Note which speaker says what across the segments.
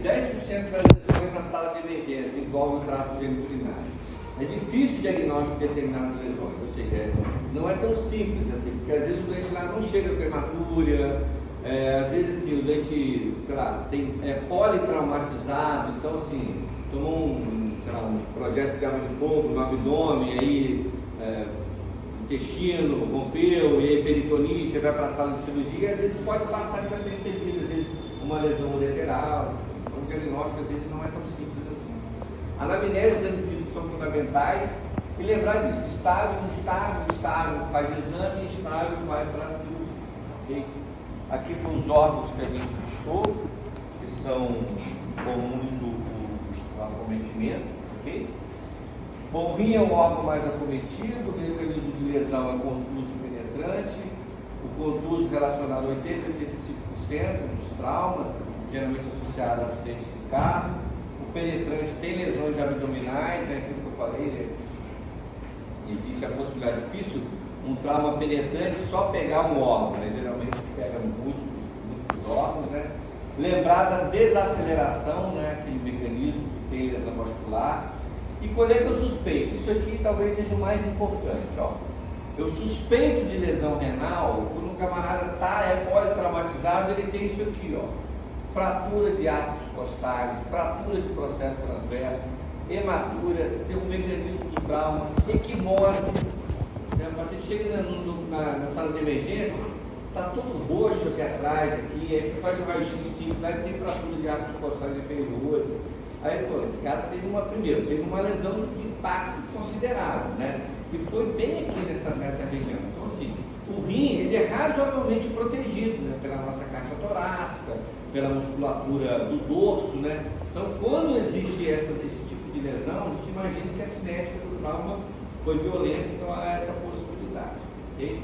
Speaker 1: 10% das lesões na sala de emergência envolvem o trato geniturinário. É difícil o diagnóstico de determinadas lesões, ou seja, não é tão simples assim, porque às vezes o doente lá não chega com hematúria, às vezes assim, o doente, sei lá, é politraumatizado, então assim, tomou um projeto de arma de fogo no abdômen, aí intestino rompeu, e aí peritonite, vai para a sala de cirurgia, e às vezes pode passar desapercebido, às vezes uma lesão lateral, então o diagnóstico às vezes não é tão simples assim. A anamnese e exame físico são fundamentais, e lembrar disso, estável, faz exame, estável, vai para a cirurgia. Okay? Aqui foram os órgãos que a gente listou, que são comuns o acometimento, ok? Bom, o rim é o órgão mais acometido, o mecanismo de lesão é contuso penetrante, o contuso relacionado a 80% a 85% dos traumas, geralmente associado a acidentes de carro. O penetrante tem lesões abdominais, né, aquilo que eu falei, né? Existe a possibilidade, difícil um trauma penetrante só pegar um órgão, né? Geralmente pega muitos órgãos, né? Lembrar da desaceleração, né? Aquele mecanismo que tem lesão vascular. E quando é que eu suspeito? Isso aqui talvez seja o mais importante, ó. Eu suspeito de lesão renal quando o camarada é politraumatizado, ele tem isso aqui, ó. Fratura de arcos costais, fratura de processo transverso, hematura, tem um mecanismo de trauma, equimose. O paciente chega na sala de emergência, está todo roxo aqui atrás, aqui, aí você faz um raio-x simples, aí tem fratura de arcos costais inferiores. Aí, pô, esse cara teve uma lesão de impacto considerável, né? E foi bem aqui nessa região. Então, assim, o rim, ele é razoavelmente protegido, né? Pela nossa caixa torácica, pela musculatura do dorso, né? Então, quando existe esse tipo de lesão, a gente imagina que a cinética do trauma foi violenta, então há essa possibilidade, ok?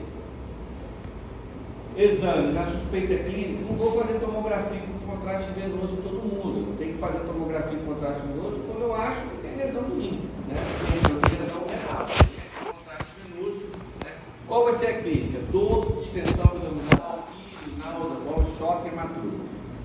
Speaker 1: Exame, na suspeita clínica, não vou fazer tomografia com contraste venoso em todo mundo, eu tenho que fazer tomografia com contraste venoso quando eu acho que tem lesão do rim, né? Tem lesão renal, contraste venoso, né? Qual vai ser a clínica? Dor, distensão abdominal, náusea, choque, hematura.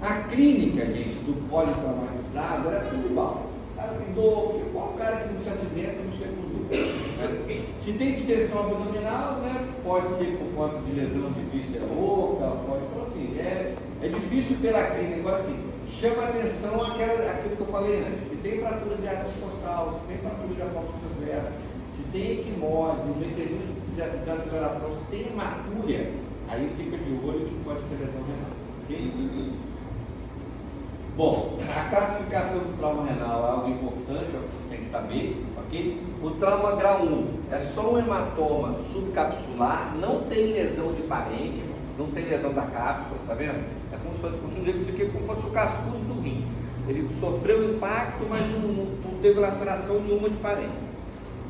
Speaker 1: A clínica, gente, do politraumatizado era tudo igual. O cara tem dor, igual o cara que não se acidenta, não chega com dor. Né? Se tem distensão abdominal, né, pode ser por conta de lesão de víscera oca, pode, então assim, é difícil pela clínica, agora assim, chama atenção aquilo que eu falei antes, se tem fratura de arco costal, se tem fratura de apóstolo transverso, se tem equimose, um mecanismo de desaceleração, se tem hematúria, aí fica de olho que pode ser lesão renal. Ok? Bom, a classificação do trauma renal é algo importante, é o que vocês têm que saber, ok? O trauma grau 1 é só um hematoma subcapsular, não tem lesão de parênquima, não tem lesão da cápsula, tá vendo? É como se fosse, isso aqui é como se fosse o cascudo do rim. Ele sofreu impacto, mas não teve laceração nenhuma de parênquima.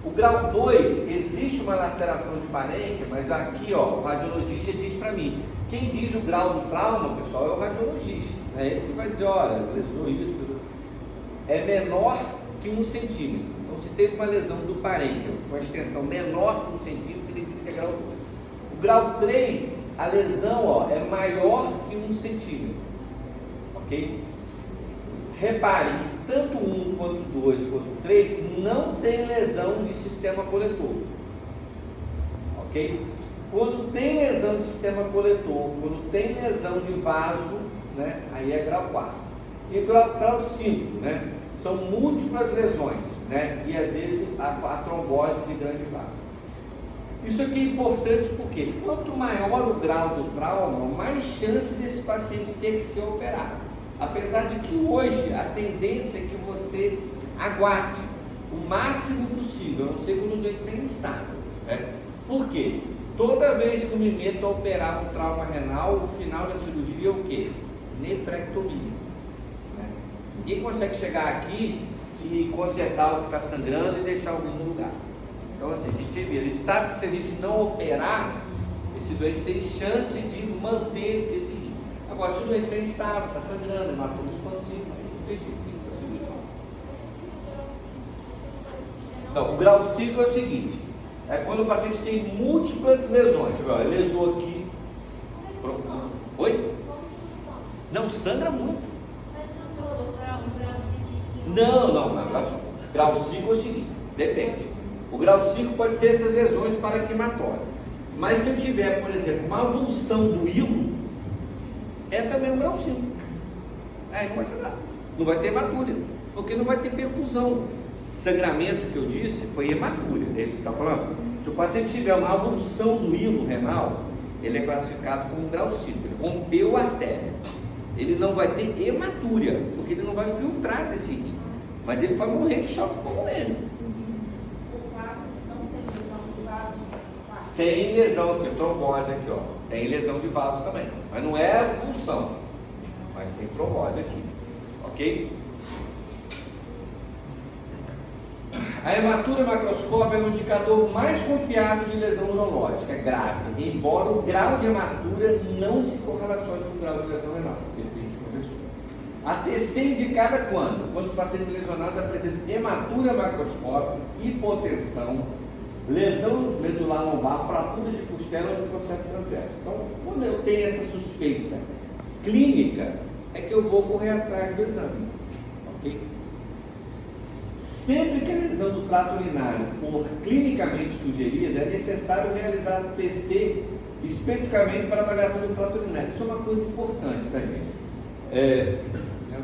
Speaker 1: O grau 2, existe uma laceração de parênquima, mas aqui, ó, o radiologista diz para mim, quem diz o grau do trauma, pessoal, é o radiologista. É ele que vai dizer, olha, lesou isso, é menor que 1 centímetro. Então, se teve uma lesão do parênquima com a extensão menor que 1 centímetro, ele diz que é grau 2. O grau 3, a lesão, ó, é maior que 1 centímetro. Ok? Reparem que tanto 1 quanto 2 quanto 3 não tem lesão de sistema coletor. Ok? Quando tem lesão de sistema coletor, quando tem lesão de vaso, né, aí é grau 4. E grau 5, né, são múltiplas lesões, né, e às vezes a trombose de grande vaso. Isso aqui é importante porque quanto maior o grau do trauma, mais chance desse paciente ter que ser operado. Apesar de que hoje a tendência é que você aguarde o máximo possível, a não ser quando o doente tem instável, né? Por quê? Toda vez que eu me meto a operar um trauma renal, o final da cirurgia é o quê? Nefrectomia. Né? Ninguém consegue chegar aqui e consertar o que está sangrando e deixar o rim no lugar. Então, assim, a gente sabe que se a gente não operar, esse doente tem chance de manter esse rim. Agora, se o doente está instável, está sangrando, matou o expansivo, não tem jeito. Então, o grau 5 é o seguinte. É quando o paciente tem múltiplas lesões. Ele lesou aqui, profundo. Oi? Não, sangra muito. Não, olha só. Grau 5 é o seguinte, depende. O grau 5 pode ser essas lesões paraquimatosas. Mas se eu tiver, por exemplo, uma avulsão do hilo, é também um grau 5. Aí não vai ser nada. Não vai ter hematúria, porque não vai ter perfusão. Sangramento que eu disse foi hematúria, é isso que está falando? Se o paciente tiver uma avulsão do hilo renal, ele é classificado como grau 5, ele rompeu a artéria. Ele não vai ter hematúria, porque ele não vai filtrar desse rim, mas ele vai morrer de choque pulmonar. Tem lesão, tem trombose aqui, ó. Tem lesão de vaso também, mas não é avulsão, mas tem trombose aqui, ok? A hematura macroscópica é o indicador mais confiável de lesão urológica grave, embora o grau de hematura não se correlacione com o grau de lesão renal, que a gente conversou. A TC é indicada quando? Quando os pacientes lesionados apresentam hematura macroscópica, hipotensão, lesão medular lombar, fratura de costela ou de processo transverso. Então, quando eu tenho essa suspeita clínica, é que eu vou correr atrás do exame, ok? Sempre que a lesão do trato urinário for clinicamente sugerida, é necessário realizar o TC especificamente para avaliação do trato urinário. Isso é uma coisa importante, tá, gente?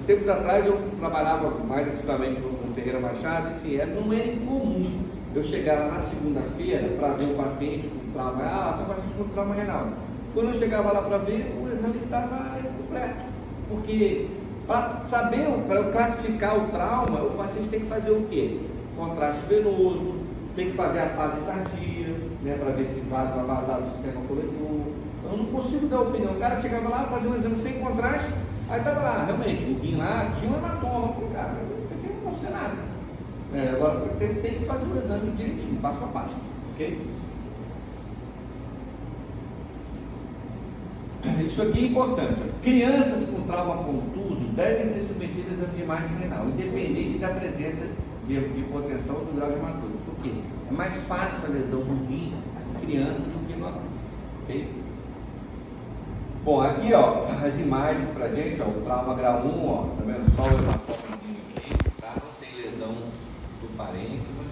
Speaker 1: Tempos atrás eu trabalhava mais assiduamente no Ferreira Machado, e assim, não era incomum eu chegar lá na segunda-feira para ver o paciente com trauma, tem um paciente com trauma renal. Quando eu chegava lá para ver, o exame estava incompleto, porque para saber, para eu classificar o trauma, o paciente tem que fazer o quê? Contraste venoso, tem que fazer a fase tardia, né, para ver se vai vazar do sistema coletor. Eu não consigo dar opinião. O cara chegava lá, fazia um exame sem contraste, aí estava lá, realmente, o rim lá tinha um hematoma. Eu falei, cara, isso aqui não pode ser nada. Agora, tem que fazer o exame direitinho, passo a passo, ok? Isso aqui é importante. Crianças com trauma contuso devem ser submetidas a exame de imagem renal, independente da presença de hipotensão ou do grau de hematura. Por quê? É mais fácil a lesão do rim em criança do que no adulto. Ok? Bom, aqui ó, as imagens pra gente, ó, o trauma grau 1, ó, tá vendo? Só o hematomazinho aqui, tá? Não tem lesão do parênquima.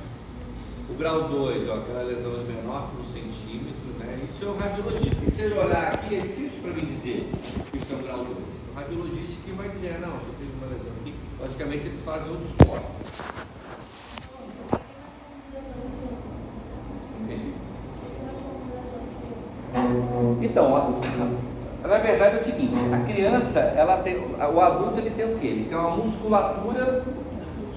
Speaker 1: O grau 2, ó, aquela lesão menor que 1 centímetro, né? Isso é o radiologista. E se você olhar aqui, é difícil para mim dizer que isso é um grau 2. O radiologista que vai dizer, não, se eu tenho uma lesão aqui, logicamente eles fazem outros cortes. Entendi. Então, na verdade é o seguinte, a criança, ela tem, o adulto ele tem o quê? Ele tem uma musculatura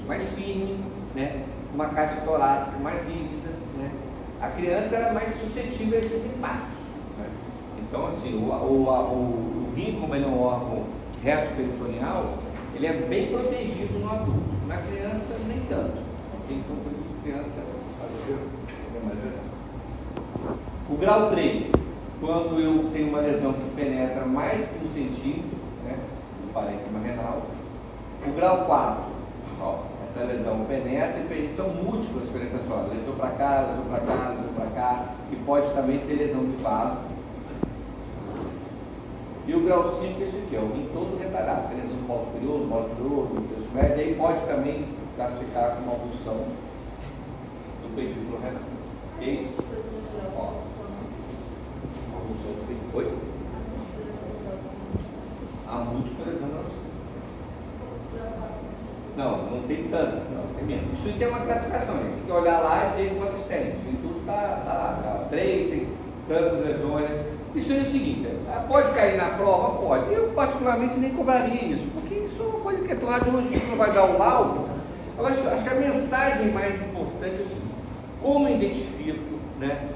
Speaker 1: mais firme, né? Uma caixa torácica mais rígida, né? A criança era mais suscetível a esses impactos, né? Então, assim, o rim, como ele é um órgão reto peritoneal, ele é bem protegido no adulto. Na criança, nem tanto. Okay? Então, por isso que a criança é mais lesão. O grau 3, quando eu tenho uma lesão que penetra mais que 1 centímetro, né? O parênquima renal. O grau 4, ó, essa lesão penetra e são múltiplas penetrações, lesão para cá, lesão para cá, lesão para cá, e pode também ter lesão de vaso. E o grau 5 é esse aqui, ó, o rim todo retalhado, tem lesão do polo superior, do polo inferior, do terço médio, e aí pode também classificar como avulsão do pedículo renal. Ok? Ó, avulsão do pedículo. Oi? A múltipla lesão não. Não tem tantas, não, tem menos. Isso tem uma classificação, né? Tem que olhar lá e ver quantos tem. Isso tudo está lá, tá. 3, tem tantas lesões. Isso é o seguinte, pode cair na prova? Pode. Eu particularmente nem cobraria isso, porque isso é uma coisa que o radiologista não vai dar o laudo. Eu acho que a mensagem mais importante é o seguinte: como eu identifico, né?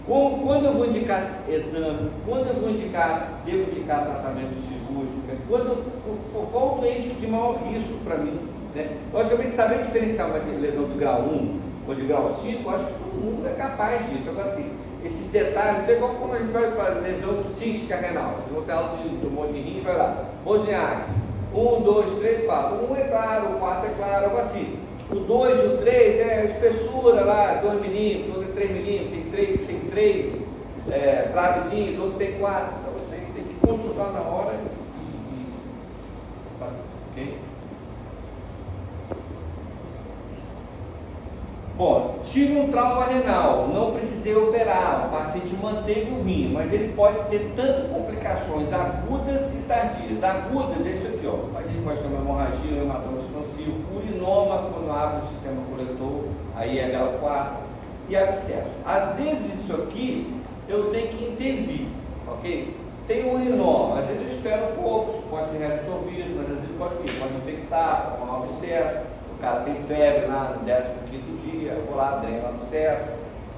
Speaker 1: Quando eu vou indicar exame, quando eu vou devo indicar tratamento cirúrgico, qual o doente de maior risco para mim, né? Logicamente, saber diferenciar uma lesão de grau 1 ou de grau 5, acho que todo mundo é capaz disso. Agora, assim, esses detalhes, é igual quando a gente vai fazer lesão cística renal. Você não tem algo de tumor de rim, vai lá. Wozniak, 1, 2, 3, 4. O 1 é claro, o 4 é claro, agora assim. O 2 e o 3 é espessura lá, 2 milímetros, outro é 3 milímetros, tem 3 travezinhos, outro tem 4. Então você tem que consultar na hora e sabe, ok? Bom, tive um trauma renal, não precisei operar, o paciente manteve o rim, mas ele pode ter tanto complicações agudas e tardias. Agudas é isso aqui, ó. A gente pode ter uma hemorragia, um hematoma expansivo, urinoma quando abre o sistema coletor, aí é grau 4, e abscesso. Às vezes isso aqui eu tenho que intervir, ok? Tem um urinoma, às vezes eu espero um pouco, pode ser reabsorvido, mas às vezes pode infectar, formar um abscesso. O cara tem febre lá no 15º dia, eu vou lá, dreno lá no cesso.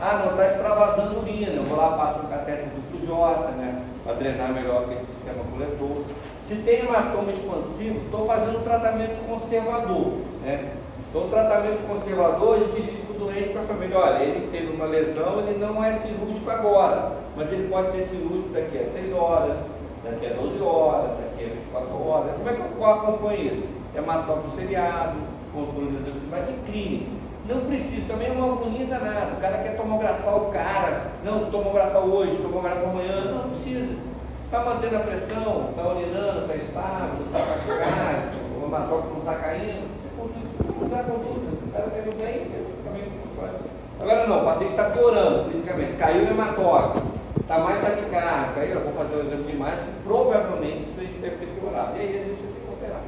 Speaker 1: Ah, não, está extravasando urina, eu vou lá, passo um catéter duplo J, né, para drenar melhor aquele sistema coletor. Se tem hematoma expansivo, estou fazendo um tratamento conservador, né? Então, o tratamento conservador, a gente diz para o doente, para a família, olha, ele teve uma lesão, ele não é cirúrgico agora, mas ele pode ser cirúrgico daqui a 6 horas, daqui a 12 horas, daqui a 24 horas. Como é que eu acompanho isso? Hematoma do seriado, controle das atividades em clínica. Não precisa, também é uma agonia danada. O cara quer tomografar o cara, não, tomografa hoje, tomografa amanhã, não precisa. Está mantendo a pressão, está urinando, está estável, está carregado, o hematoma não está caindo, você não dá conduta, o cara está indo bem, você também não faz. Agora não, o paciente está piorando clinicamente, caiu o hematócrito, está mais taquicárdico, aí eu vou fazer um exame de imagem que provavelmente isso a gente deve ter piorado, e aí às vezes você tem que operar,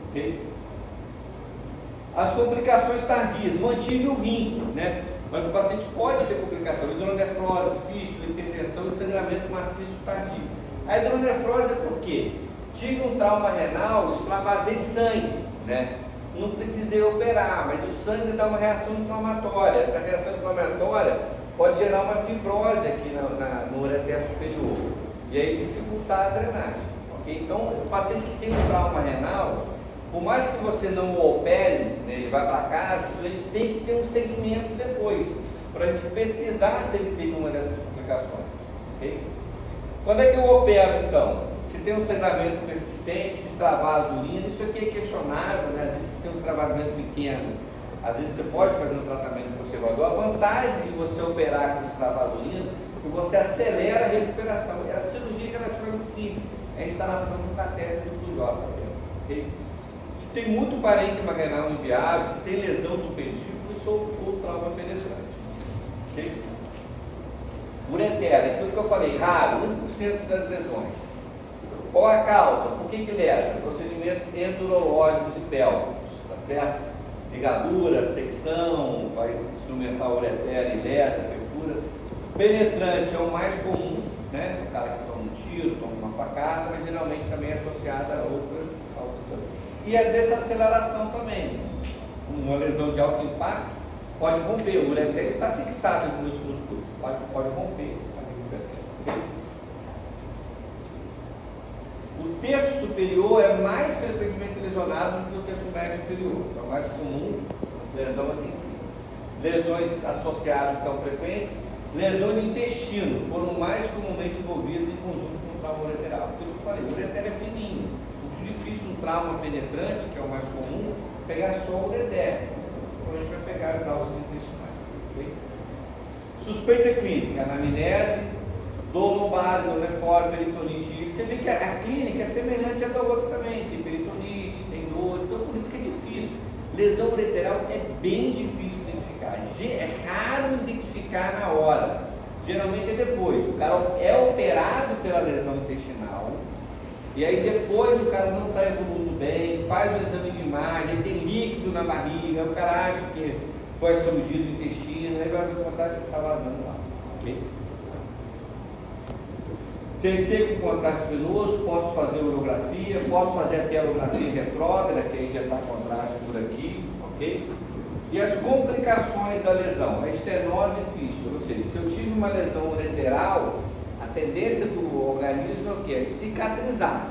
Speaker 1: ok? As complicações tardias, mantive o rim, né? Mas o paciente pode ter complicação, hidronefrose, fístula, hipertensão e sangramento maciço tardio. A hidronefrose é por quê? Tive um trauma renal, extravasei sangue, né? Não precisei operar, mas o sangue dá uma reação inflamatória. Essa reação inflamatória pode gerar uma fibrose aqui no ureter superior e aí dificultar a drenagem, ok? Então, o paciente que tem um trauma renal, por mais que você não o opere, né, ele vai para casa, a gente tem que ter um segmento depois, para a gente pesquisar se ele tem uma dessas complicações. Okay? Quando é que eu opero então? Se tem um sangramento persistente, se extravasa a urina, isso aqui é questionável, né? Às vezes se tem um extravamento pequeno, às vezes você pode fazer um tratamento conservador. A vantagem de você operar com extravasa a urina é que você acelera a recuperação. E a cirurgia é relativamente simples, é a instalação do catéter do J. Okay? Se tem muito parênquima renal inviável, se tem lesão do pedículo, isso ou trauma penetrante. Okay? Ureter, aquilo que eu falei, raro, 1% das lesões. Qual a causa? Por que lesa? Procedimentos endurológicos e pélvicos, tá certo? Ligadura, secção, vai instrumentar o ureter e lesa, perfura. Penetrante é o mais comum, né? O cara que toma um tiro, toma uma facada, mas geralmente também é associada a outras e a desaceleração também. Uma lesão de alto impacto pode romper, o ureter está fixado nos músculos, pode romper. Okay? O terço superior é mais frequentemente lesionado do que o terço médio inferior, é o mais comum, lesão aqui em cima. Lesões associadas são frequentes, lesões do intestino foram mais comumente envolvidas em conjunto com o trauma ureteral. Aquilo que eu falei, o ureter é fininho. Difícil um trauma penetrante, que é o mais comum, pegar só o ureter. Então a gente vai pegar as alças intestinais. Okay? Suspeita clínica, anamnese, dor lombar, dor nefório, peritonite. Você vê que a clínica é semelhante à da outra também. Tem peritonite, tem dor, então por isso que é difícil. Lesão ureteral é bem difícil identificar. É raro identificar na hora. Geralmente é depois. O cara é operado pela lesão intestinal. E aí depois o cara não está evoluindo bem, faz o exame de imagem, tem líquido na barriga, o cara acha que foi surgido o intestino, aí vai ver o contato que está vazando lá. Okay? TC com contraste venoso, posso fazer urografia, posso fazer a pielografia retrógrada, que aí já está contraste por aqui, ok? E as complicações da lesão, a estenose e fístula, ou seja, se eu tive uma lesão ureteral, a tendência do organismo é o que? É cicatrizar.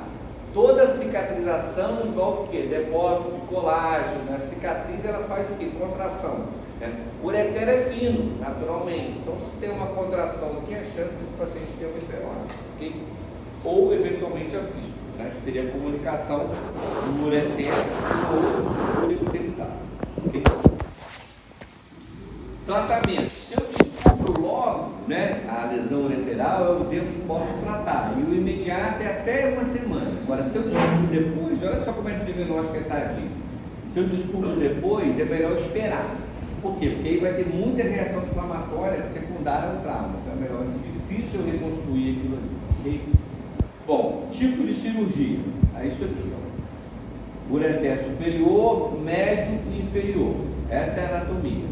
Speaker 1: Toda cicatrização envolve o que? Depósito de colágeno, né? A cicatriz ela faz o que? Contração. Né? O ureter é fino, naturalmente. Então, se tem uma contração aqui, a chance desse paciente ter uma estenose. Okay? Ou, eventualmente, a fístula, né? Que seria a comunicação do ureter com o ureterizado. Okay? Tratamento. Se eu descubro logo, né, a lesão ureteral, eu posso tratar. E o imediato é até uma semana. Agora, se eu descubro depois, olha só como é que o diagnóstico é tardio. Se eu descubro depois, é melhor esperar. Por quê? Porque aí vai ter muita reação inflamatória secundária ao trauma. Então é melhor, vai ser difícil eu reconstruir aquilo ali. Okay? Bom, tipo de cirurgia. É isso aqui. Ó. Ureter superior, médio e inferior. Essa é a anatomia.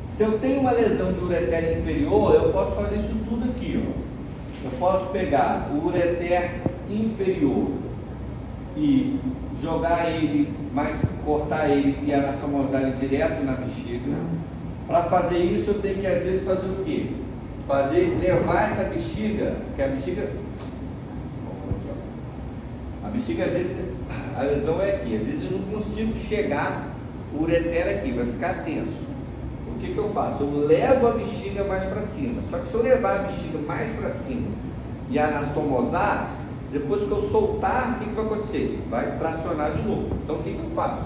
Speaker 1: Se eu tenho uma lesão de ureter inferior, eu posso fazer isso tudo aqui. Ó. Eu posso pegar o ureter inferior e jogar ele, cortar ele e anastomosar ele direto na bexiga. Para fazer isso, eu tenho que às vezes fazer o quê? Levar essa bexiga, que a bexiga, às vezes, a lesão é aqui, às vezes eu não consigo chegar o ureter aqui, vai ficar tenso. O que eu faço? Eu levo a bexiga mais para cima. Só que se eu levar a bexiga mais para cima e anastomosar, depois que eu soltar, o que vai acontecer? Vai tracionar de novo. Então o que eu faço?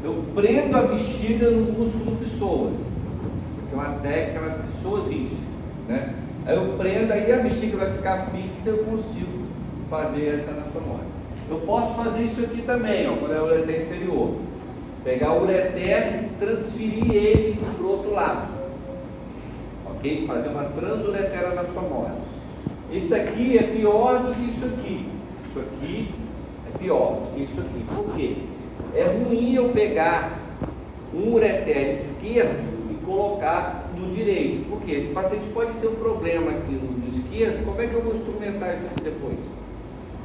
Speaker 1: Eu prendo a bexiga no músculo psoas, que é uma técnica de psoas rígidas, né? Aí eu prendo, aí a bexiga vai ficar fixa, eu consigo fazer essa anastomose. Eu posso fazer isso aqui também, ó, quando é o ureter inferior. Pegar o ureter e transferir ele para o outro lado. Ok? Fazer uma transureter anastomose. Isso aqui é pior do que isso aqui. Isso aqui é pior do que isso aqui. Por quê? É ruim eu pegar um ureter esquerdo e colocar no direito. Por quê? Esse paciente pode ter um problema aqui no esquerdo. Como é que eu vou instrumentar isso aqui depois?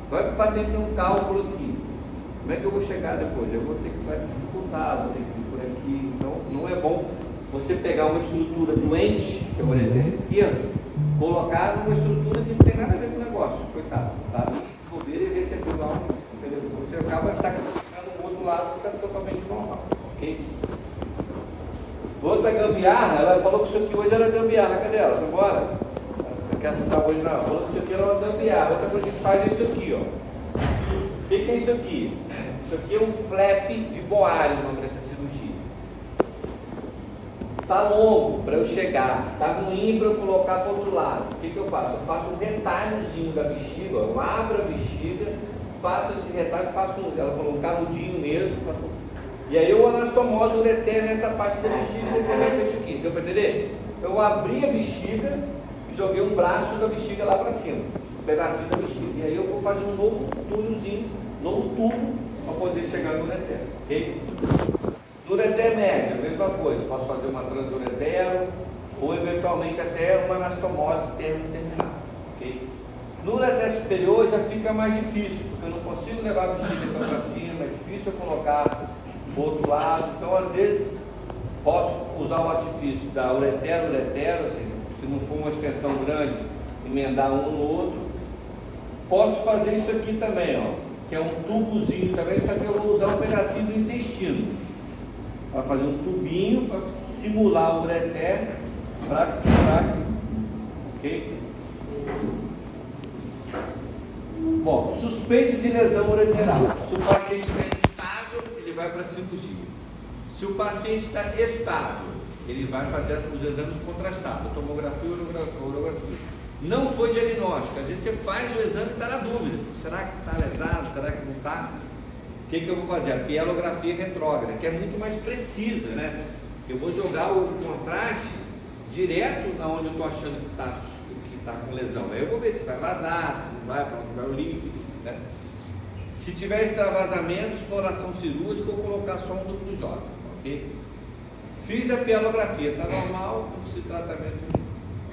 Speaker 1: Vai que o paciente tem um cálculo aqui. Como é que eu vou chegar depois? Eu vou ter que dificultar, vou ter que ir por aqui. Então, não é bom você pegar uma estrutura doente, que é o ureter esquerdo, colocar numa estrutura que não tem nada a ver com o negócio. Coitado, tá ali, bobeira e recebeu lá, entendeu? Você acaba sacrificando o outro lado que está totalmente normal, ok? Outra gambiarra, ela falou que isso aqui hoje era gambiarra, cadê ela? Vai embora? Não quer citar hoje não, falou que isso aqui era uma gambiarra. Outra coisa que a gente faz é isso aqui, ó. O que é isso aqui? Isso aqui é um flap de Boari, o nome dessa cirurgia. Está longo para eu chegar, está ruim para eu colocar para o outro lado. O que eu faço? Eu faço um retalhozinho da bexiga, eu abro a bexiga, faço esse retalho, ela falou um canudinho mesmo, e aí eu anastomoso o ureter nessa parte da bexiga e depois isso aqui. Deu para entender? Eu abri a bexiga e joguei um braço da bexiga lá para cima, um pedacinho da bexiga. E aí eu vou fazer um novo túnelzinho, novo tubo, para poder chegar no ureter. Ok? No ureter médio, a mesma coisa, posso fazer uma transuretero ou eventualmente até uma anastomose terminal. Okay? No ureter superior já fica mais difícil, porque eu não consigo levar a bexiga para cima, é difícil eu colocar do outro lado. Então, às vezes, posso usar o artifício da uretero, ou seja, se não for uma extensão grande, emendar um no outro. Posso fazer isso aqui também, ó, que é um tubozinho também, só que eu vou usar um pedacinho do intestino. Para fazer um tubinho para simular o ureter para tirar aqui. Ok? Bom, suspeito de lesão ureteral. Se o paciente está instável, ele vai para a cirurgia. Se o paciente está estável, ele vai fazer os exames contrastados, tomografia ou urografia. Não foi diagnóstico, às vezes você faz o exame e está na dúvida. Será que está lesado? Será que não está? O que eu vou fazer? A pielografia retrógrada, que é muito mais precisa, né? Eu vou jogar o contraste direto na onde eu estou achando que está com lesão. Aí eu vou ver se vai vazar, se não vai, para onde vai o líquido, né? Se tiver extravasamento, exploração cirúrgica, ou colocar só um duplo J, ok? Fiz a pielografia, está normal, não precisa de tratamento,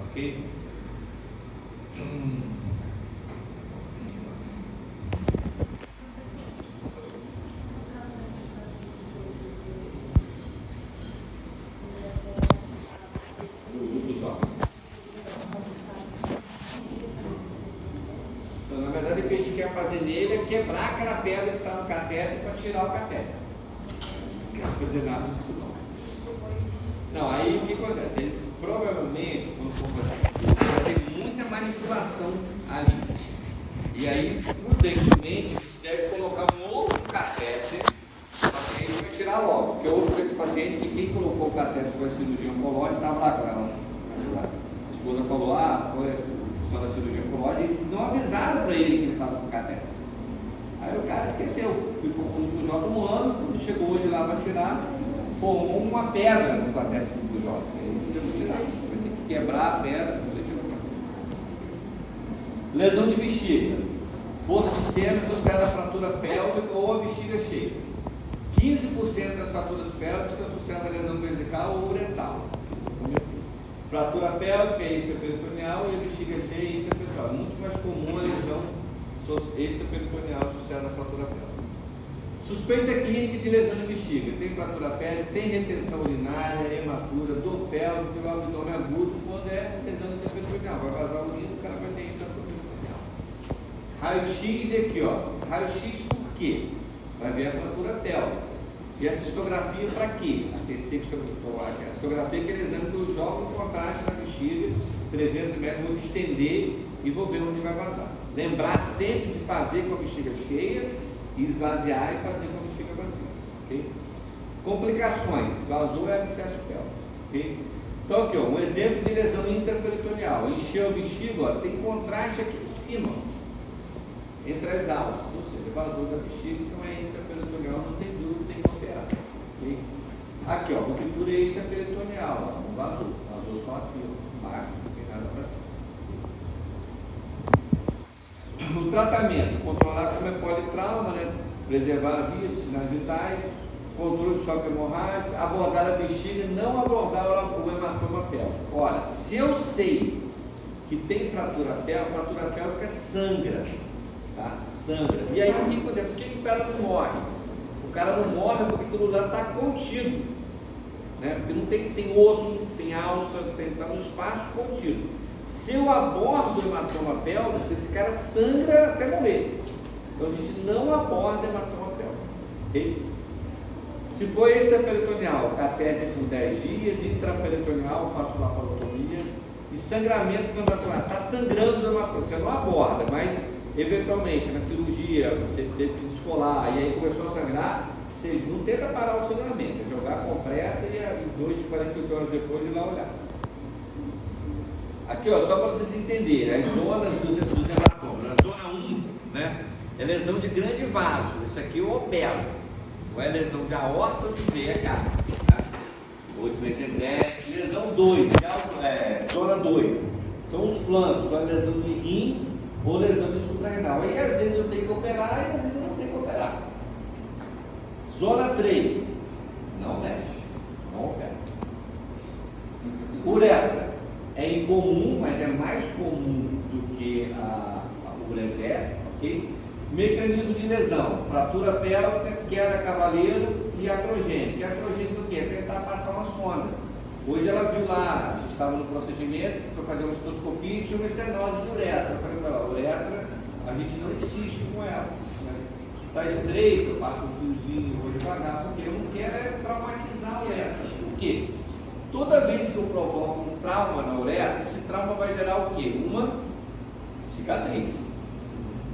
Speaker 1: ok? Então, na verdade, o que a gente quer fazer nele é quebrar aquela pedra que está no catéter para tirar o catéter. Não quer fazer nada disso não. Não, aí o que acontece? Ele, provavelmente, quando for fazer, vai ter muita manipulação ali. E aí, prudentemente, a gente deve colocar um outro catéter, para que a gente vai tirar logo. Porque outro desse paciente, que quem colocou o catéter foi a cirurgia oncológica, estava lá com ela. A esposa falou, foi só da cirurgia oncológica, e eles não avisaram para ele que ele estava com o catéter. Aí o cara esqueceu, ficou com o J um ano, quando chegou hoje lá para tirar, formou uma pedra no cateter tubular. Aí você vai tirar, você vai ter que quebrar a pedra. Lesão de bexiga, força externa associada à fratura pélvica ou à bexiga cheia. 15% das fraturas pélvicas associadas à lesão vesical ou uretal. Fratura pélvica é extraperitoneal e a bexiga cheia é intraperitoneal. Muito mais comum a lesão extraperitoneal associada à fratura pélvica. Suspeita clínica de lesão de bexiga. Tem fratura pélvica, tem retenção urinária, hematura, dor pélvica, o abdômen agudo. Quando é lesão intraperitoneal, vai vazar o urina, o cara vai ter irritação peritoneal. Raio-X é aqui, ó. Raio-X por quê? Vai ver a fratura pélvica. E a cistografia para quê? A cistografia é aquele exame que eu jogo o contraste na bexiga, 300 metros, vou estender e vou ver onde vai vazar. Lembrar sempre de fazer com a bexiga cheia e esvaziar e fazer com a bexiga vazia. Okay? Complicações, vazou é abscesso pélvico. Okay? Então aqui, ó, um exemplo de lesão intraperitoneal. Encheu a bexiga, ó, tem contraste aqui em cima, entre as alças, ou seja, vazou da bexiga, então é intraperitoneal, não tem dúvida, tem que operar. Okay? Aqui, ó, ruptura extraperitoneal, ó, não vazou só aqui, ó, embaixo, não tem nada para cima. O tratamento, controlar como é politrauma, né? Preservar a vida, sinais vitais, controle do choque hemorrágico, abordar a bexiga, não abordar o hematoma pélvico. Ora, se eu sei que tem fratura pélvica sangra. Tá? Sangra. E aí o que acontece? Por que o cara não morre? O cara não morre porque aquilo lá está contido, né? Porque não tem osso, tem alça, está no espaço contido. Se eu abordo o hematoma pélvico, esse cara sangra até morrer. Então a gente não aborda hematoma pélvico. Okay? Se for extraperitoneal, catéter por 10 dias, intraperitoneal, faço laparotomia. E sangramento transvacular, está sangrando o hematoma, você não aborda, mas eventualmente na cirurgia você teve que descolar e aí começou a sangrar, você não tenta parar o sangramento, é jogar a compressa e 48 horas depois ir lá olhar. Aqui, ó, só para vocês entenderem as zonas dos hematomas. Na zona 1, né, é lesão de grande vaso, isso aqui eu opero, ou é lesão de aorta ou de veia cava, tá? 8 vezes 10. Lesão 2, zona 2, são os flancos, ou é lesão de rim ou lesão de suprarrenal. Aí às vezes eu tenho que operar e às vezes eu não tenho que operar. Zona 3, não mexe, não opera. Uretra, é incomum, mas é mais comum do que a ureter, ok? Mecanismo de lesão, fratura pélvica, queda cavaleiro e atrogênio. Atrogênio do quê? É tentar passar uma sonda. Hoje ela viu lá, a gente estava no procedimento, foi fazer uma cistoscopia e tinha uma estenose de uretra. Eu falei para ela, uretra, a gente não insiste com ela. Né? Se está estreito, eu passo um fiozinho, vou devagar, porque eu não quero é traumatizar a uretra. Por quê? Toda vez que eu provoco um trauma na uretra, esse trauma vai gerar o quê? Uma cicatriz.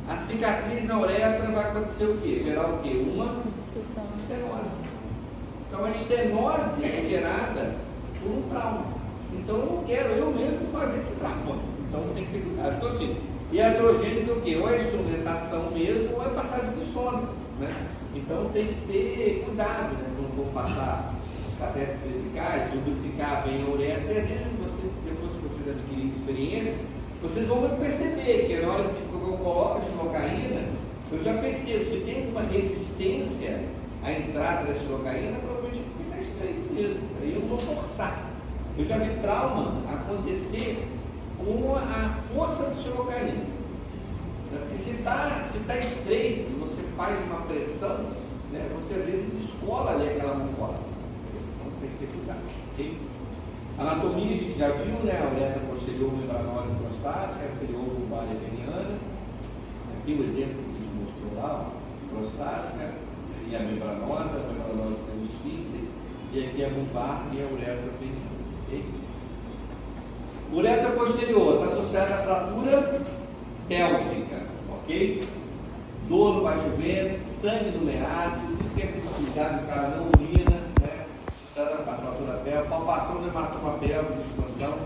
Speaker 1: A cicatriz na uretra vai acontecer o quê? Gerar o quê? Uma estenose. Então a estenose é gerada por um trauma. Então eu não quero eu mesmo fazer esse trauma. Então tem que ter cuidado. Então assim, e atrogênico é o quê? Ou é instrumentação mesmo, ou é passagem de sono, né? Então tem que ter cuidado, né? Quando for passar os catéteres vesicais, lubrificar bem a uretra. E às vezes depois que vocês adquirirem experiência, vocês vão perceber que na hora que eu coloco a xilocaína, eu já percebo, se tem uma resistência à entrada da xilocaína, provavelmente está estreito mesmo, aí eu vou forçar. Eu já vi trauma acontecer com a força da xilocaína. Porque se está estreito, você faz uma pressão, né, você às vezes descola ali aquela mucosa. Então tem que ter cuidado. Okay? Anatomia a gente já viu, né? A uretra posterior membranosa prostática, anterior lombar veniana. Aqui o exemplo que a gente mostrou lá, prostática e a membranosa tem o esfíncter, e aqui a lumbar e a uretra peniana. Okay? Uretra posterior está associada à fratura pélvica, ok? Dor no baixo ventre, sangue no meado, tudo que é sensibilidade, o cara não urina, né? Está a fratura pélvica, palpação do hematoma pélvico de expansão.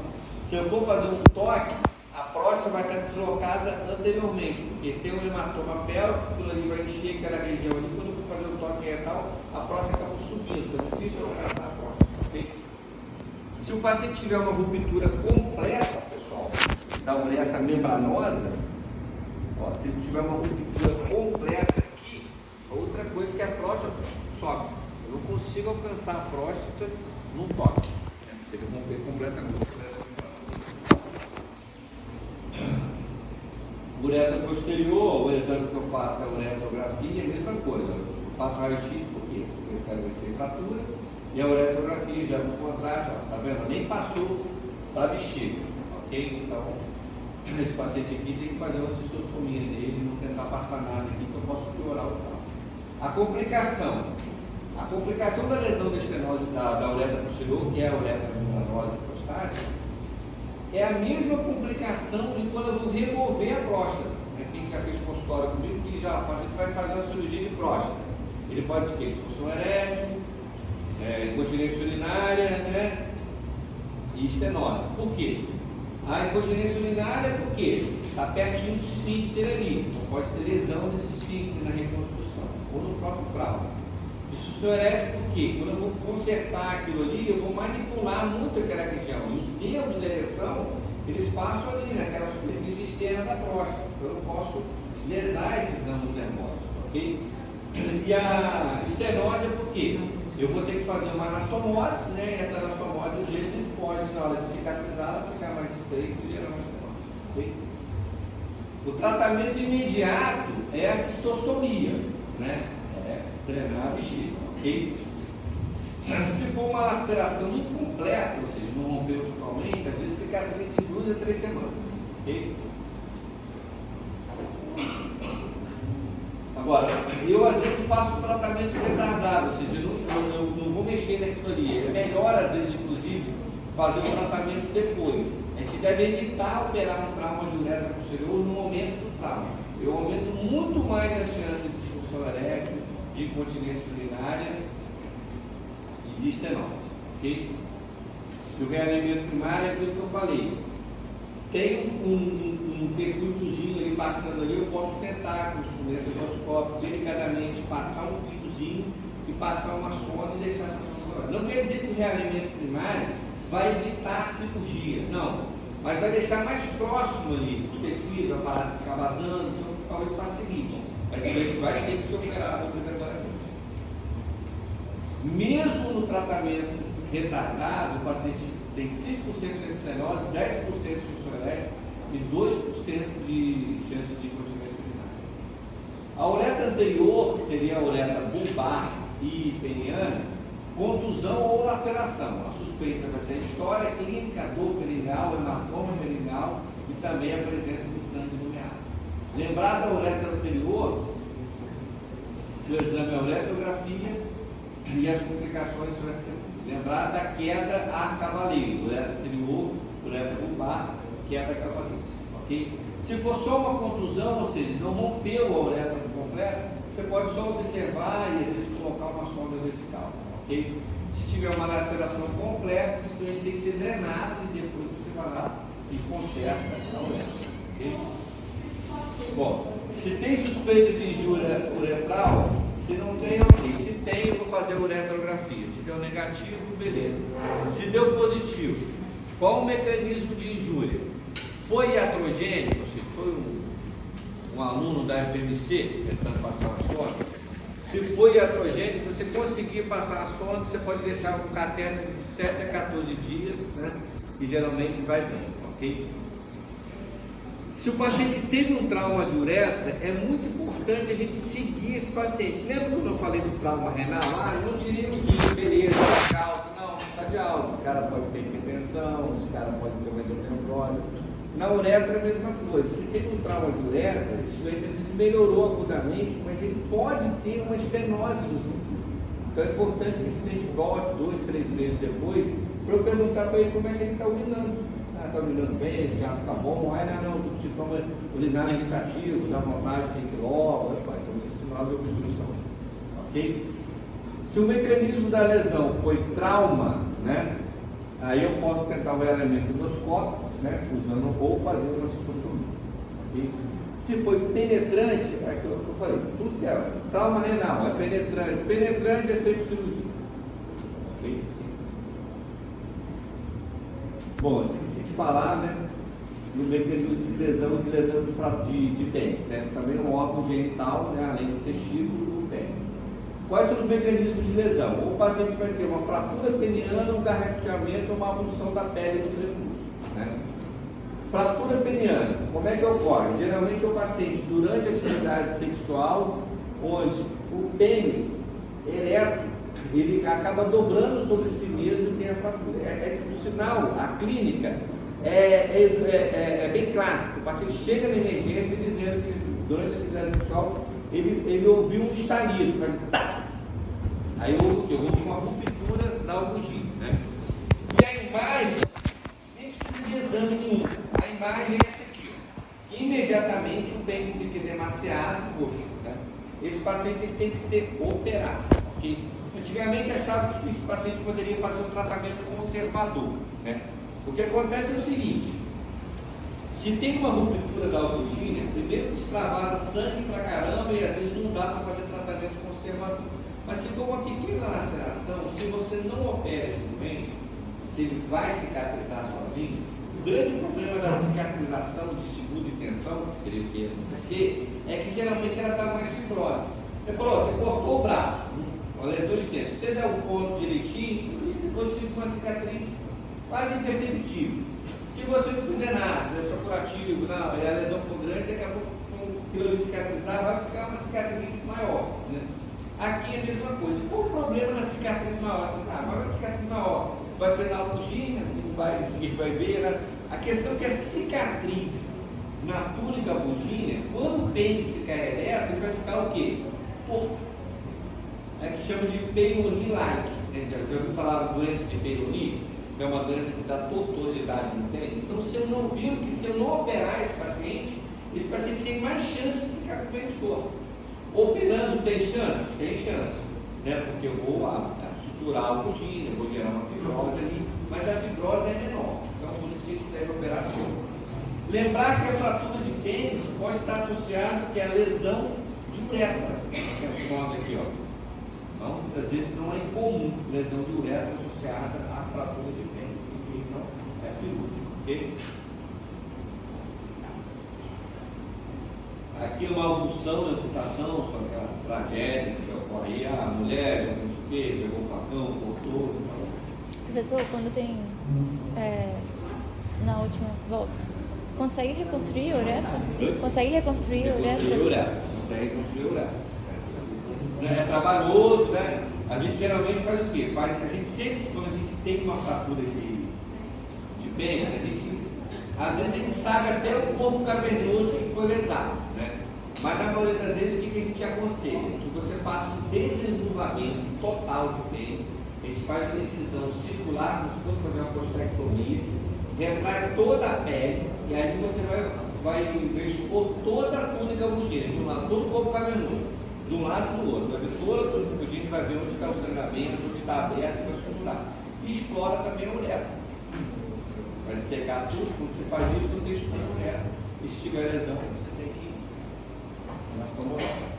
Speaker 1: Se eu for fazer um toque, a próstata vai estar deslocada anteriormente, porque tem um hematoma pélvico, aquilo ali vai encher aquela região ali, quando eu for fazer o toque retal, a próstata acabou subindo. quinto, é difícil alcançar a próstata. Okay? Se o paciente tiver uma ruptura completa, pessoal, da uretra membranosa, ó, se ele tiver uma ruptura completa aqui, outra coisa que a próstata sobe. Eu não consigo alcançar a próstata num toque. Se ele romper completamente. Uretra posterior, o exame que eu faço é a uretrografia, a mesma coisa. Eu faço raio-x porque eu quero ver se tem fratura. E a uretrografia já no contraste, tá vendo? Nem passou para a bexiga, ok? Então, esse paciente aqui tem que fazer uma cistostomia dele, não tentar passar nada aqui que eu posso piorar o trauma. A complicação da lesão da estenose da uretra posterior, que é a uretra membranosa prostática, é a mesma complicação de quando eu vou remover a próstata. Quem já fez consultório comigo, que já o paciente vai fazer uma cirurgia de próstata. Ele pode ter disfunção erétil, incontinência urinária, né? E estenose. Por quê? A incontinência urinária é porque está pertinho do esfíncter ali, então pode ter lesão desse esfíncter na reconstrução, ou no próprio trauma. Disfunção erétil por quê? Quando eu vou consertar aquilo ali, eu vou manipular muito aquela região, e os dedos da ereção, eles passam ali naquela superfície externa da próstata, então eu não posso lesar esses ramos nervosos, ok? E a estenose é por quê? Eu vou ter que fazer uma anastomose, né? E essa anastomose, às vezes, ele pode, na hora de cicatrizar, ela ficar mais estreita e gerar uma estenose. Okay? O tratamento imediato é a cistostomia, né? É drenar a bexiga, ok? Se for uma laceração incompleta, ou seja, não rompeu totalmente, às vezes cicatriza em 2 a 3 semanas, ok? Agora, eu às vezes faço um tratamento retardado, ou seja, eu não vou mexer naquilo ali. É melhor, às vezes, inclusive, fazer o tratamento depois. A gente deve evitar operar um trauma de uretra posterior no momento do trauma. Eu aumento muito mais a chance de disfunção erétil, de incontinência urinária e de estenose. Ok? E o realimento primário é aquilo que eu falei. Tem um percuitozinho ali passando ali, eu posso tentar com o instrumento endoscópico delicadamente passar um fiozinho e passar uma sonda e deixar essa sonda. Não quer dizer que o realimento primário vai evitar a cirurgia, não, mas vai deixar mais próximo ali os tecidos, a parada ficar vazando, então talvez facilite, mas ele vai ter que ser operado obrigatoriamente. Mesmo no tratamento retardado, o paciente tem 5% de estenose, 10% de disfunção erétil e 2% de chance de incontinência urinária. A uretra anterior, que seria a uretra bulbar e peniana, contusão ou laceração. A suspeita vai ser a história clínica, dor perineal, hematoma perineal e também a presença de sangue no meato. Lembrar da uretra anterior, que o exame é a uretrografia e as complicações são as. Lembrar da queda a cavaleiro, uretra anterior, uretra bulbar, queda a cavaleiro, ok? Se for só uma contusão, ou seja, não rompeu a uretra por completo, você pode só observar e às vezes colocar uma sonda vesical, ok? Se tiver uma laceração completa, esse doente tem que ser drenado e depois você vai lá e conserta a uretra, ok? Bom, se tem suspeita de injúria uretral, se não tem, ok. Se tem, eu vou fazer a uretrografia. Se deu negativo, beleza. Se deu positivo, qual o mecanismo de injúria? Foi iatrogênico, ou seja, foi um aluno da FMC tentando passar a sonda? Se foi iatrogênico, você conseguir passar a sonda, você pode deixar um catéter de 7 a 14 dias, né? E geralmente vai bem, ok? Se o paciente teve um trauma de uretra, é muito importante a gente seguir esse paciente. Lembra quando eu falei do trauma renal? Não tirei o guia, beleza, está de alta. Não, está de alta. Os caras podem ter hipertensão, os caras podem ter uma endonefrose. Na uretra é a mesma coisa. Se tem um trauma de uretra, esse doente às vezes melhorou acutamente, mas ele pode ter uma estenose no futuro. Então é importante que esse doente volte 2, 3 meses depois, para eu perguntar para ele como é que ele está urinando. Está urinando bem, já está bom, não, tu sintoma urinário indicativo, dá vontade, tem que ir logo, então esse é sinal de obstrução, ok? Se o mecanismo da lesão foi trauma, né, aí eu posso tentar o elemento endoscópico, né, usando ou fazendo uma cistostomia, ok? Se foi penetrante, é aquilo que eu falei, tudo que é trauma renal, é penetrante é sempre cirurgia, Bom, esqueci de falar, né, no mecanismo de lesão de pênis, né? Também no órgão genital, né, além do testículo do pênis. Quais são os mecanismos de lesão? O paciente vai ter uma fratura peniana, um garranteamento ou uma avulsão da pele do prepúcio, né? Fratura peniana, como é que ocorre? Geralmente é o paciente durante a atividade sexual, onde o pênis ereto, ele acaba dobrando sobre si mesmo e tem a fratura. O sinal, a clínica, é bem clássico. O paciente chega na emergência dizendo que durante a atividade sexual ele ouviu um estalido, faz tá. Aí houve uma ruptura da algogina, né? E a imagem, nem precisa de exame nenhum. A imagem é essa aqui, ó. Imediatamente o pênis fica demasiado roxo, né? Esse paciente tem que ser operado, ok? Antigamente achava-se que esse paciente poderia fazer um tratamento conservador, né? O que acontece é o seguinte: se tem uma ruptura da algogina, primeiro que extravasa sangue pra caramba e às vezes não dá para fazer tratamento conservador. Mas se for uma pequena laceração, se você não opera esse doente, se ele vai cicatrizar sozinho, o grande problema da cicatrização de segunda intenção, que seria o que ia acontecer, é que geralmente ela está mais fibrosa. Você falou, você cortou o braço, uma lesão extensa, você der o ponto direitinho e depois fica uma cicatriz quase imperceptível. Se você não fizer nada, é só curativo, não, e a lesão for grande, daqui a pouco, quando ele cicatrizar, vai ficar uma cicatriz maior, né? Aqui é a mesma coisa. Qual o problema na cicatriz maior? Mas a cicatriz maior vai ser na algogina, ninguém vai ver, né? A questão é que a cicatriz na túnica algogina, quando o pênis ficar ereto, ele vai ficar o quê? Torto. É que chama de Peyronie-like. Já ouviu falar da doença de Peyronie? Que é uma doença que dá tortuosidade no pênis. Então, se eu não operar esse paciente tem mais chance de ficar com o pênis torto. Operando tem chance? Tem chance, né? Porque eu vou suturar a algogina, eu vou gerar uma fibrose ali, mas a fibrose é menor. Então, por isso que a gente deve operar assim. Lembrar que a fratura de pênis pode estar associada que é a lesão de uretra, que é o nome aqui, ó. Então, muitas vezes não é incomum lesão de uretra associada à fratura de pênis. Então, é cirúrgico, ok? Aqui é uma avulsão da amputação, são aquelas tragédias que ocorrem, a mulher, não sei o quê, pegou o facão, cortou.
Speaker 2: Professor, quando tem na última volta, consegue reconstruir a uretra? Consegue reconstruir a uretra?
Speaker 1: Consegue reconstruir a uretra. É trabalhoso, né? A gente geralmente faz o quê? A gente sempre, quando a gente tem uma fratura de pênis, às vezes a gente sabe até o corpo cavernoso que foi lesado, né? Mas na maioria das vezes o que a gente aconselha? Que você faça um desenvolvimento total do pênis. A gente faz uma incisão circular, como se fosse fazer uma postectomia, retrai toda a pele, e aí você vai expor toda a túnica algogina, de um lado, todo o corpo cavernoso, de um lado para o outro. Vai ver toda a túnica algogina, vai ver onde está o sangramento, onde está aberto, vai suturar. E explora também a uretra. Vai secar tudo. Quando você faz isso, você explora a uretra. E se tiver lesão, você tem que ir na sua moral.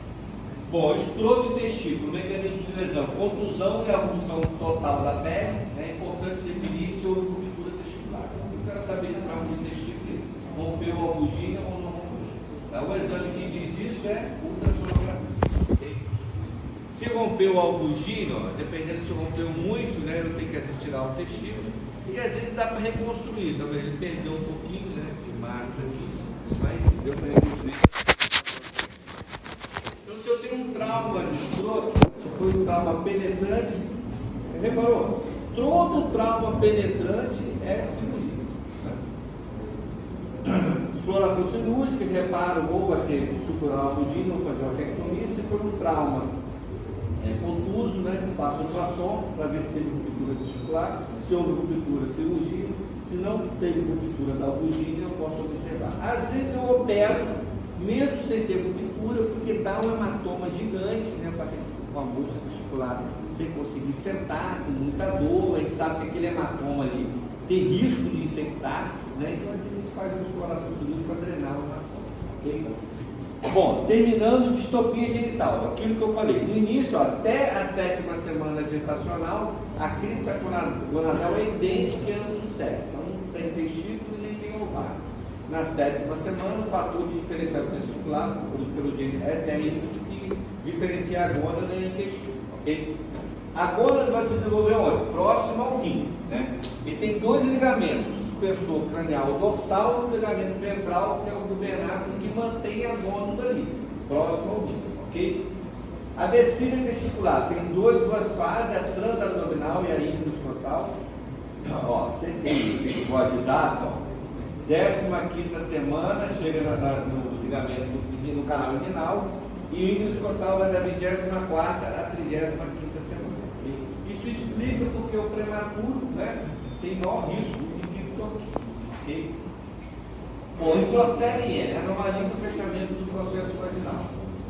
Speaker 1: Bom, escroto e testículo, mecanismo de lesão, contusão e avulsão total da pele. É importante definir se houve ruptura testicular. Eu quero saber se a ruptura testículo rompeu a algogina ou não rompeu. O exame que diz isso é ultrassonografia. Okay? Se rompeu a algogina, dependendo se rompeu muito, né, eu tenho que tirar o testículo. E às vezes dá para reconstruir. Então ele perdeu um pouquinho, né, de massa aqui, mas deu para reconstruir. Então, se eu tenho um trauma de escroto, se foi um trauma penetrante, reparou? Todo trauma penetrante é cirurgia. Né? Exploração cirúrgica, reparo, ou vai ser suturar a algogina ou fazer uma ortectomia. Se for um trauma contuso, né, faço ultrassom para ver se teve ruptura testicular. Se houve ruptura, cirurgia. Se não teve ruptura da algogina, eu posso observar. Às vezes eu opero, mesmo sem ter ruptura, porque dá um hematoma gigante, né? O paciente com a bolsa testicular sem conseguir sentar, com muita dor, a gente sabe que aquele hematoma ali tem risco de infectar, né? Então a gente faz uma exploração cirúrgica para drenar o hematoma, ok? Bom, terminando, distopia genital, aquilo que eu falei. No início, ó, até a 7ª semana gestacional, a crista gonadal é idêntica em ambos os sexos. Então, não tem testículo nem tem ovário. Na 7ª semana, o fator de diferenciação testicular, pelo gene SRY, que diferencia a gônada e o intestino. Ok? A gônada vai se desenvolver onde? Próximo ao rim, né? E tem dois ligamentos, o suspensor cranial dorsal e o ligamento ventral, que é o gubernáculo, que mantém a gônada ali, próximo ao rim, ok? A descida testicular tem duas fases, a transabdominal e a intraescrotal. Ó, você tem esse negócio de data, ó. 15ª semana, chega no ligamento, no canal inguinal, e o intraescrotal vai da 24ª à 35ª semana. Isso explica porque o prematuro, né, tem maior risco de criptoquia. Okay? Bom, hidrocele é anomalia do fechamento do processo vaginal.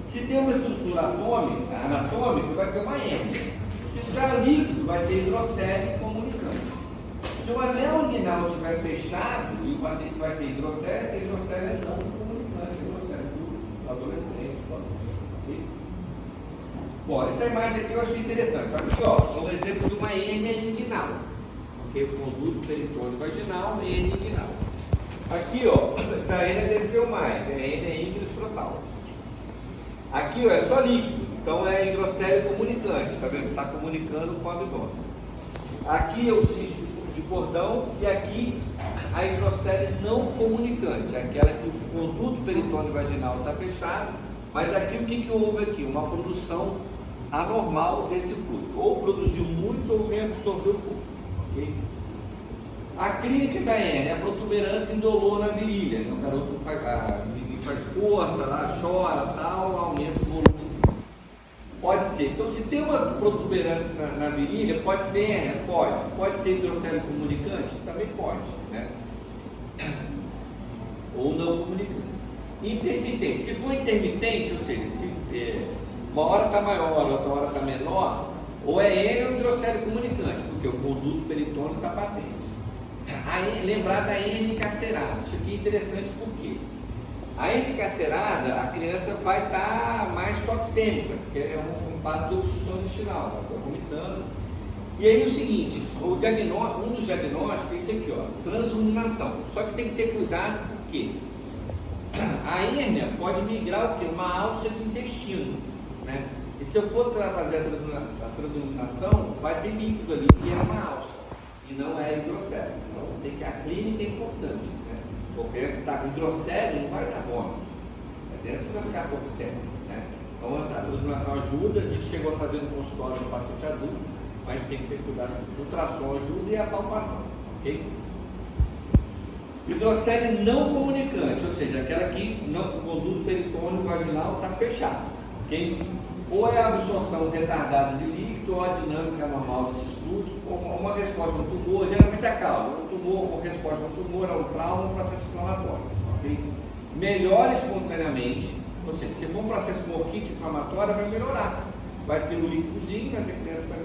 Speaker 1: Se tem uma estrutura anatômica, vai ter uma hérnia. Se já é líquido, vai ter hidrocele comunicante. Se o anel inguinal estiver fechado e o paciente vai ter hidrocele, essa hidrocele é não comunicante, hidrocele do adolescente. Okay? Bom, essa imagem aqui eu achei interessante. Aqui, ó, é um exemplo de uma hérnia inguinal. Ok? Conduto peritônio vaginal e hérnia inguinal. Aqui, ó, a hérnia desceu mais, é a hérnia intraescrotal. Aqui, ó, é só líquido, então é hidrocele comunicante, tá vendo? Está comunicando com o abdômen. Aqui é o cisto de cordão e aqui a hidrocele não comunicante, aquela que o conduto peritônio vaginal está fechado, mas aqui o que houve aqui? Uma produção anormal desse fluido, ou produziu muito ou reabsorveu pouco. Okay? A clínica da hérnia é a protuberância indolor na virilha, né? O garoto faz força, lá, chora, tal, aumenta o volume. Pode ser. Então, se tem uma protuberância na virilha, pode ser hérnia? Pode ser hidrocele comunicante? Também pode, né? Ou não comunicante. Intermitente. Se for intermitente, ou seja, se uma hora está maior, outra hora está menor, ou é hérnia ou hidrocele comunicante, porque o conduto peritônio está patente. Lembrar da hérnia encarcerada. Isso aqui é interessante porque a hérnia encarcerada, a criança vai estar mais toxêmica, porque é um quadro de obstrução intestinal, está vomitando. E aí o seguinte, um dos diagnósticos é esse aqui, ó, transuminação. Só que tem que ter cuidado porque a hérnia pode migrar o quê? Uma alça do intestino, né? E se eu for fazer a transuminação, vai ter líquido ali, que é uma alça, e não é hidrocele. Então tem que a clínica é importante, né? Porque essa hidrocele não vai dar vômito, essa vai ficar pouco sério, né? Então a transuminação ajuda, a gente chegou a fazer no consultório no paciente adulto, mas tem que ter cuidado. O ultrassom ajuda e a palpação, ok? Hidrocele não comunicante, ou seja, aquela que o conduto peritônio vaginal está fechado, ok? Ou é a absorção retardada de líquido, ou a dinâmica normal desses fluidos, ou uma resposta a um tumor, geralmente a causa, um tumor, ou resposta a um tumor, a um trauma, um processo inflamatório, ok? Melhora espontaneamente, ou seja, se for um processo morquite inflamatório, vai melhorar. Vai ter o líquidozinho, mas a criança vai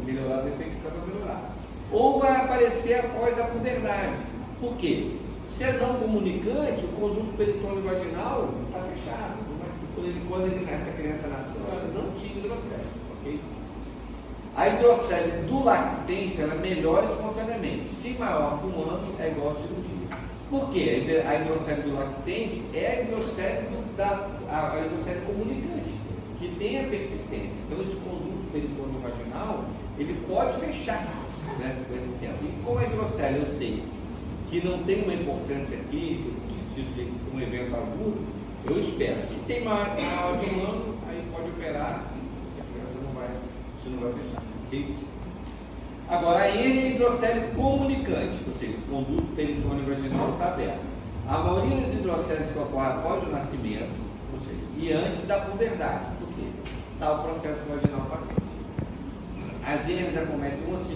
Speaker 1: melhorar a defecção, vai melhorar. Ou vai aparecer após a puberdade. Por quê? Se é não comunicante, o conduto peritônio vaginal está fechado. Quando essa criança nasceu, ela não tinha hidrocele, ok? A hidrocele do lactente, ela melhora espontaneamente. Se maior que 1 ano, é igual a cirurgia. Por quê? A hidrocele do lactente é a hidrocele comunicante, que tem a persistência. Então, esse conduto peritônio vaginal, ele pode fechar, né, com esse tempo. E como a hidrocele, eu sei que não tem uma importância aqui, no sentido de um evento agudo, eu espero. Se tem maior de 1 ano, aí pode operar, essa criança não vai fechar, ok? Agora, a hérnia é hidrocele comunicante, ou seja, o conduto peritônio vaginal está aberto. A maioria das hidroceles que ocorre após o nascimento, ou seja, e antes da puberdade, porque está o processo vaginal patente. As hérnias acometem 1 a 5% das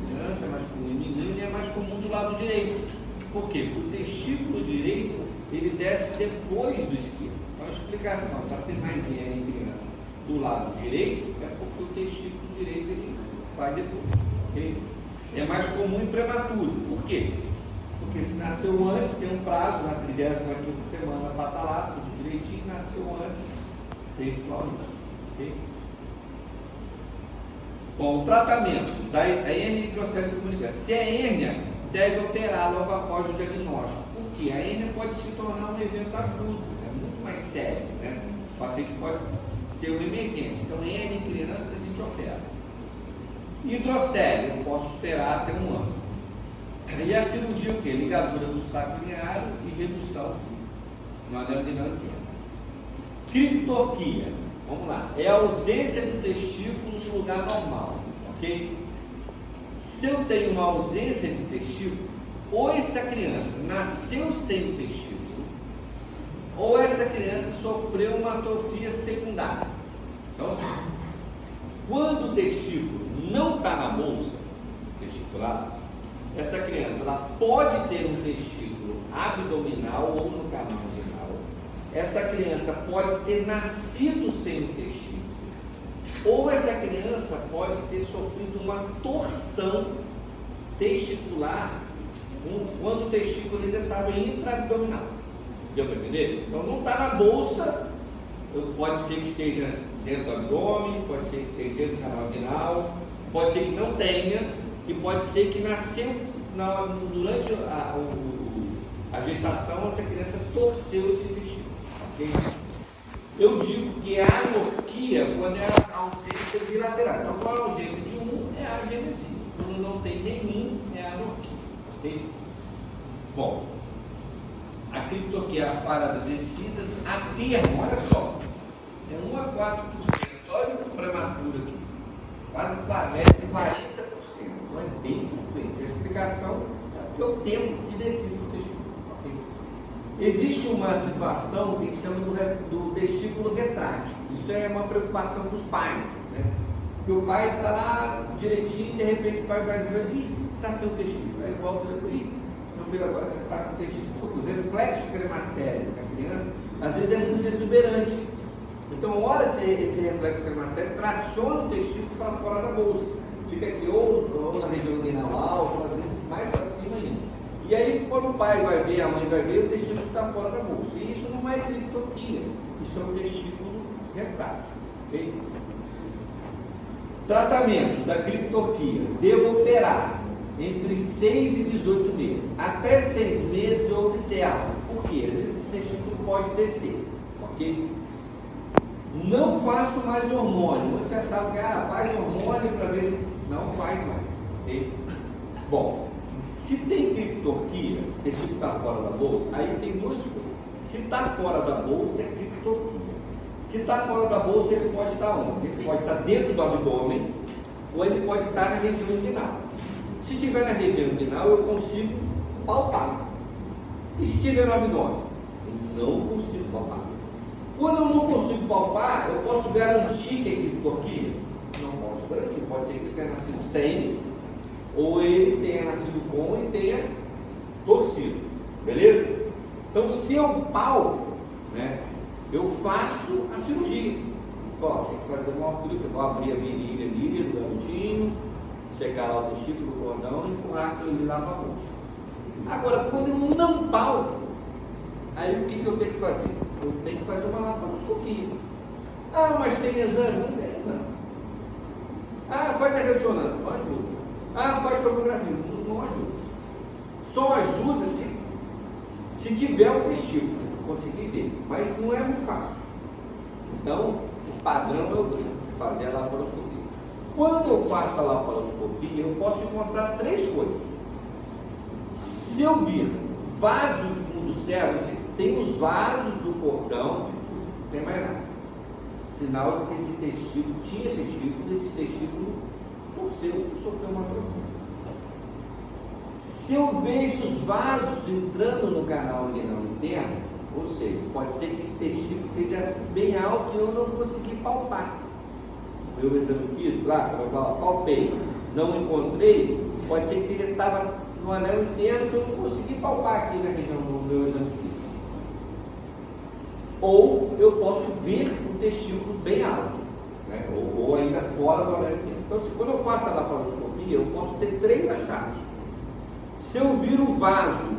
Speaker 1: crianças, é mais comum em menino e é mais comum do lado direito. Por quê? Porque o testículo direito, ele desce depois do esquerdo. Então a explicação para ter mais hérnia em criança do lado direito é porque o testículo direito ele vai depois. Okay? É mais comum em prematuro. Por quê? Porque Porque se nasceu antes, tem um prazo, na 35ª semana para estar lá, tudo direitinho, nasceu antes, tem esse valor. Ok? Bom, o tratamento da hernia hidrocélica comunicante. Se é hérnia, deve operar logo após o diagnóstico. Porque a hérnia pode se tornar um evento agudo, é muito mais sério, né? O paciente pode ter uma emergência. Então, hérnia em criança, a gente opera. Hidrocélio, eu posso esperar até um ano. E a cirurgia o quê? Ligadura do saco lineário e redução no anel linear interno. Criptorquia, vamos lá, é a ausência do testículo no lugar normal, ok? Se eu tenho uma ausência de testículo, ou essa criança nasceu sem o testículo, ou essa criança sofreu uma atrofia secundária. Então, assim, quando o testículo não está na bolsa testicular, essa criança ela pode ter um testículo abdominal ou no canal vaginal. Essa criança pode ter nascido sem o testículo, ou essa criança pode ter sofrido uma torção testicular quando o testículo ainda estava intraabdominal. Deu para entender? Então não está na bolsa, pode ser que esteja dentro do abdômen, pode ser que esteja dentro do canal vaginal, pode ser que não tenha, e pode ser que nasceu durante a gestação, essa criança torceu esse testículo. Okay? Eu digo que a anorquia quando é a ausência bilateral. Então, quando a ausência de um é a agenesia. Quando não tem nenhum, é a anorquia. Okay? Bom, a criptorquia é a falha da descida a termo, olha só, é 1 a 4%. Olha o prematuro aqui, quase 40%. Não é bem frequente. A explicação é porque o tempo de descida do testículo. Okay? Existe uma situação que chama do testículo retrátil. Isso é uma preocupação dos pais, né? Porque o pai está lá direitinho e de repente o pai vai ver e está sem o testículo. Aí volta e meu filho agora está com o testículo. O reflexo cremastério da criança às vezes é muito exuberante. Então, ora esse reflexo cremastério traciona o testículo para fora da bolsa. Fica aqui ou na região inguinal alta, mais para cima ainda. E aí, quando o pai vai ver, a mãe vai ver, o testículo está fora da bolsa. E isso não é criptorquia, isso é um testículo retrátil. Okay? Tratamento da criptorquia. Devo operar entre 6 e 18 meses. Até 6 meses eu observo. Por quê? Às vezes esse testículo pode descer. Ok? Não faço mais hormônio. Muitos já sabem que faz hormônio para ver se não faz mais. Okay? Bom, se tem criptorquia, o testículo está fora da bolsa, aí tem duas coisas. Se está fora da bolsa, é criptorquia. Se está fora da bolsa, ele pode estar onde? Ele pode estar dentro do abdômen, ou ele pode estar na região inguinal. Se estiver na região inguinal, eu consigo palpar. E se estiver no abdômen? Eu não consigo palpar. Quando eu não consigo palpar, eu posso garantir que é criptorquia? Não posso garantir. Pode ser que ele tenha nascido sem, ou ele tenha nascido com e tenha torcido. Beleza? Então, se eu palpo, né, eu faço a cirurgia. Ó, tem que fazer uma altura, eu vou abrir a virilha ali, do garotinho, chegar lá o testículo do cordão e empurrar ele lá para a bolsa. Agora, quando eu não palpo, aí o que eu tenho que fazer? Eu tenho que fazer uma laparoscopia. Mas tem exame? Não tem exame. Faz a ressonância, não ajuda. Faz tomografia, não ajuda. Só ajuda se tiver o testículo, conseguir ver, mas não é muito fácil. Então, o padrão é o quê? Fazer a laparoscopia. Quando eu faço a laparoscopia, eu posso encontrar 3 coisas. Se eu vir vaso do fundo cérebro, tem os vasos do cordão, não tem mais nada. Sinal de que esse testículo tinha testículo, esse testículo torceu, sofreu uma atrofia. Se eu vejo os vasos entrando no canal inguinal interno, ou seja, pode ser que esse testículo esteja bem alto e eu não consegui palpar. Meu exame físico, lá, quando eu palpei, não encontrei, pode ser que ele estava no anel interno que eu não consegui palpar aqui na região do meu exame físico. Ou eu posso ver o testículo bem alto, né? ou ainda fora do anel interno. Então, quando eu faço a laparoscopia, eu posso ter 3 achados. Se Se eu viro o vaso,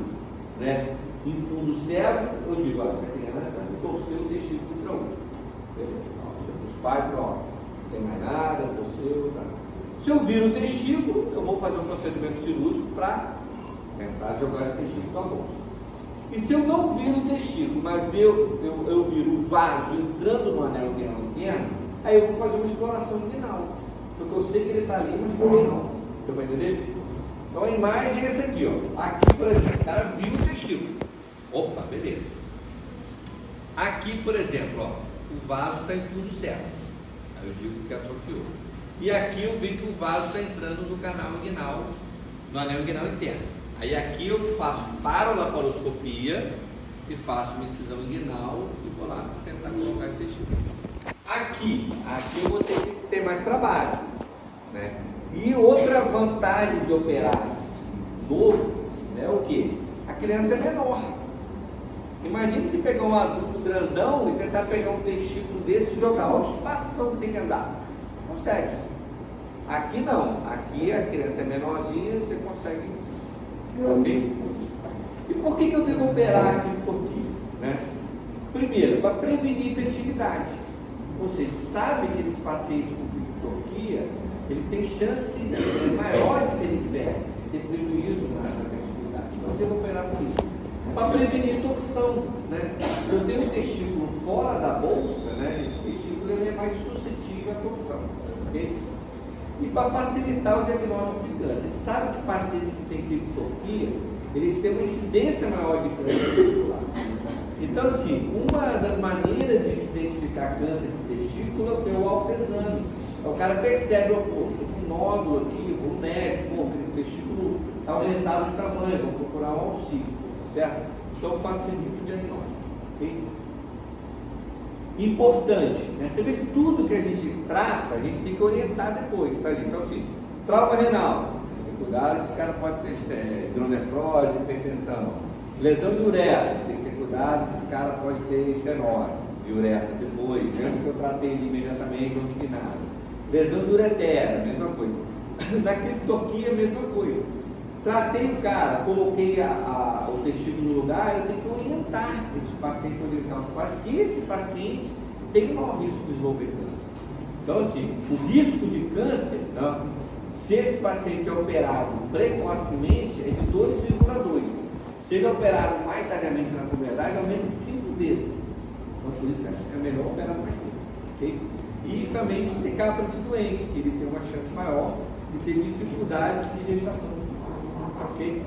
Speaker 1: né, em fundo cego, eu digo, essa criança torceu o testículo para um. Os pais falam, ó, não tem mais nada, torceu, tá. Se eu viro o testículo, eu vou fazer um procedimento cirúrgico para tentar jogar esse testículo para a bolsa. E se eu não viro o testículo, mas eu viro o vaso entrando no anel inguinal interno, aí eu vou fazer uma exploração inguinal. Porque eu sei que ele está ali, mas não. Você vai entender? Então a imagem é essa aqui, ó. Aqui, por exemplo, o cara viu o testículo. Opa, beleza. Aqui, por exemplo, ó, o vaso está em fundo cego. Aí eu digo que atrofiou. E aqui eu vi que o vaso está entrando no canal inguinal, no anel inguinal interno. Aí aqui eu faço parolaparoscopia e faço uma incisão inguinal e vou lá tentar colocar esse testículo. Aqui eu vou ter que ter mais trabalho, né? E outra vantagem de operar novo é o que? A criança é menor. Imagine se pegar um adulto grandão e tentar pegar um testículo desse e jogar. Olha o espação que tem que andar. Consegue. Aqui não. Aqui a criança é menorzinha, você consegue. Ok? E por que eu devo operar aqui no toquinho? Né? Primeiro, para prevenir fertilidade. Ou seja, sabe que esses pacientes com criptorquia, eles têm chance maior de serem férteis, de ter prejuízo na fertilidade. Então eu devo operar por isso. Para prevenir torção, né? Se eu tenho um testículo fora da bolsa, né? Esse testículo ele é mais suscetível à torção. Okay? E para facilitar o diagnóstico de câncer. A gente sabe que pacientes que têm criptorquia, eles têm uma incidência maior de câncer testicular. Então, assim, uma das maneiras de se identificar câncer de testículo é o autoexame. Então, o cara percebe, pô, estou com um nódulo aqui, vou no médico, pô, o testículo está aumentado de tamanho, vou procurar um auxílio, certo? Então, facilita o diagnóstico. Okay? Importante, né? Você vê que tudo que a gente trata, a gente tem que orientar depois, tá ali? Então, assim, trauma renal, tem que cuidar que esse cara pode ter hidronefrose, hipertensão. Lesão de uretra, tem que ter cuidado que esse cara pode ter estenose de uretra depois, mesmo que eu tratei ele imediatamente, não fique nada. Lesão de ureter, mesma coisa. Na criptorquia, mesma coisa. Tratei o cara, coloquei o testículo no lugar, eu tenho que orientar esse paciente, orientar os pais, que esse paciente tem um maior risco de desenvolver câncer. Então, assim, o risco de câncer, né, se esse paciente é operado precocemente, é de 2,2. Se ele é operado mais tardiamente na puberdade, aumenta de 5 vezes. Então, por isso, é melhor operar mais cedo. Okay? E também explicar para esse doente que ele tem uma chance maior de ter dificuldade de gestação. Ok?